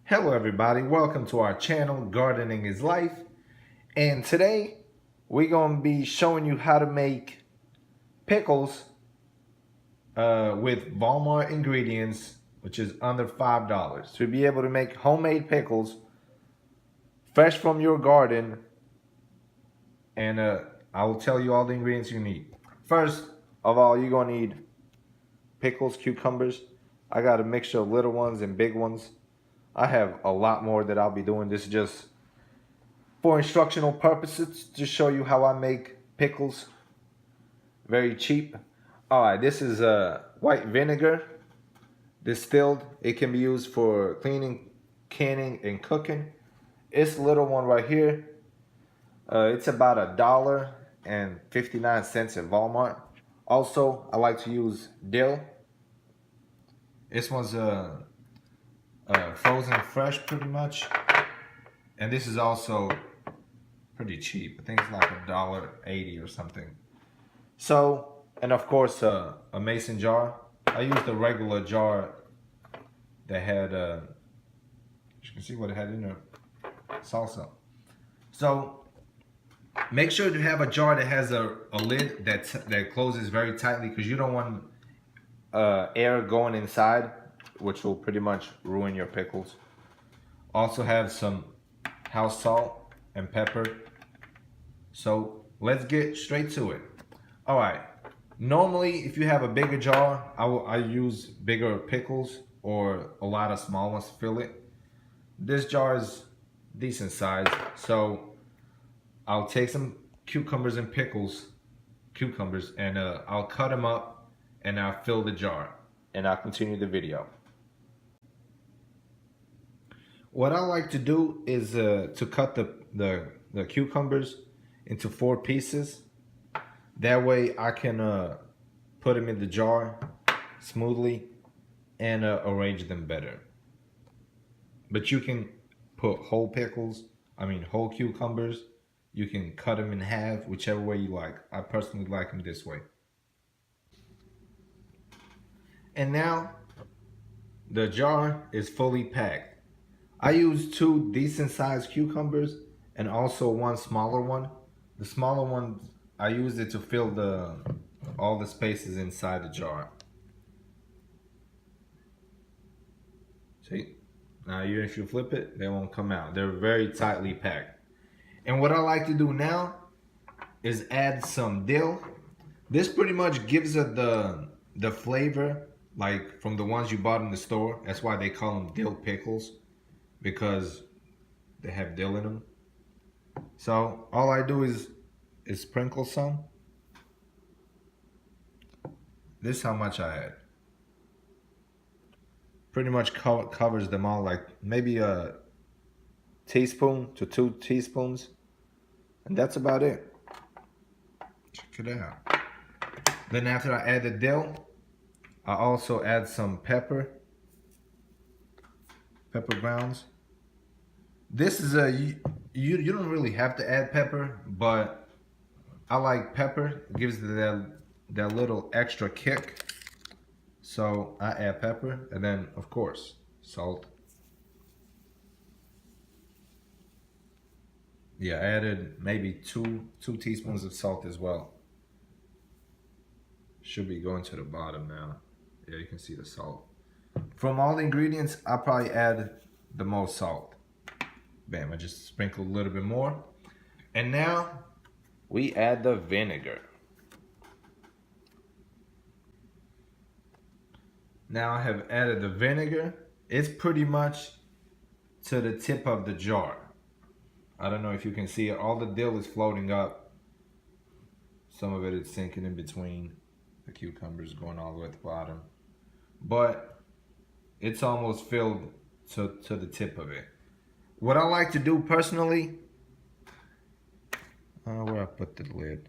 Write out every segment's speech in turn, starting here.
Hello everybody, welcome to our channel, Gardening is Life. And today, we're going to be showing you how to make pickles with Walmart ingredients, which is under $5. To be able to make homemade pickles, fresh from your garden, and I will tell you all the ingredients you need. First of all, you're going to need pickles, cucumbers. I got a mixture of little ones and big ones. I have a lot more that I'll be doing. This is just for instructional purposes to show you how I make pickles. Very cheap. Alright, this is white vinegar, distilled. It can be used for cleaning, canning, and cooking. This little one right here, it's about $1.59 at Walmart. Also, I like to use dill. This one's frozen fresh pretty much, and this is also pretty cheap. I think it's like $1.80 or something. So, and of course a mason jar. I used the regular jar that had you can see what it had in there, salsa. So make sure to have a jar that has a lid that closes very tightly, because you don't want air going inside, which will pretty much ruin your pickles. Also have some house salt and pepper. So let's get straight to it. Alright, normally if you have a bigger jar, I use bigger pickles or a lot of small ones to fill it. This jar is decent size, so I'll take some cucumbers and I'll cut them up and I'll fill the jar, and I'll continue the video. What I like to do is to cut the cucumbers into 4 pieces. That way I can put them in the jar smoothly and arrange them better. But you can put whole cucumbers. You can cut them in half, whichever way you like. I personally like them this way. And now the jar is fully packed. I used 2 decent sized cucumbers and also 1 smaller one. The smaller one, I used it to fill all the spaces inside the jar. See? Now even if you flip it, they won't come out. They're very tightly packed. And what I like to do now is add some dill. This pretty much gives it the flavor like from the ones you bought in the store. That's why they call them dill pickles, because they have dill in them. So all I do is sprinkle some. This is how much I add. Pretty much covers them all, like maybe a teaspoon to 2 teaspoons, and that's about it. Check it out. Then after I add the dill, I also add some pepper grounds. This is you don't really have to add pepper, but I like pepper. It gives that little extra kick. So I add pepper, and then of course salt. Yeah, I added maybe two teaspoons of salt as well. Should be going to the bottom now. Yeah, you can see the salt. From all the ingredients, I probably add the most salt. Bam, I just sprinkled a little bit more. And now we add the vinegar. Now I have added the vinegar. It's pretty much to the tip of the jar. I don't know if you can see it. All the dill is floating up. Some of it is sinking in between. The cucumbers going all the way at the bottom. But it's almost filled to the tip of it. What I like to do personally, where I put the lid?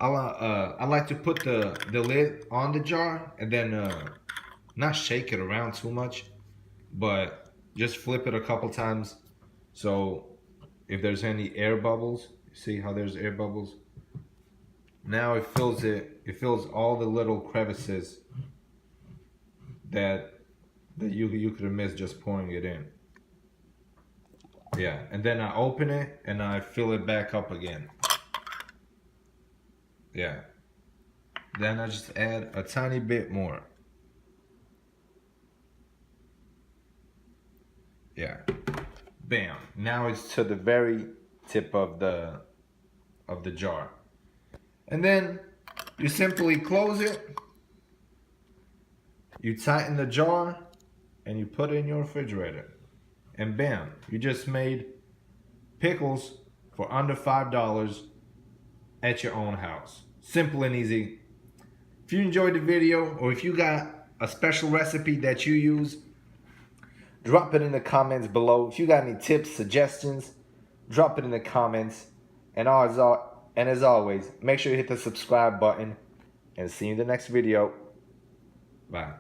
I like to put the lid on the jar and then not shake it around too much, but just flip it a couple times. So if there's any air bubbles, see how there's air bubbles? Now it fills all the little crevices that you could have missed just pouring it in. Yeah, and then I open it and I fill it back up again. Yeah. Then I just add a tiny bit more. Yeah. Bam. Now it's to the very tip of the jar. And then you simply close it. You tighten the jar and you put it in your refrigerator. And bam, you just made pickles for under $5 at your own house. Simple and easy. If you enjoyed the video, or if you got a special recipe that you use, drop it in the comments below. If you got any tips, suggestions, drop it in the comments. And as always, make sure you hit the subscribe button, and see you in the next video. Bye.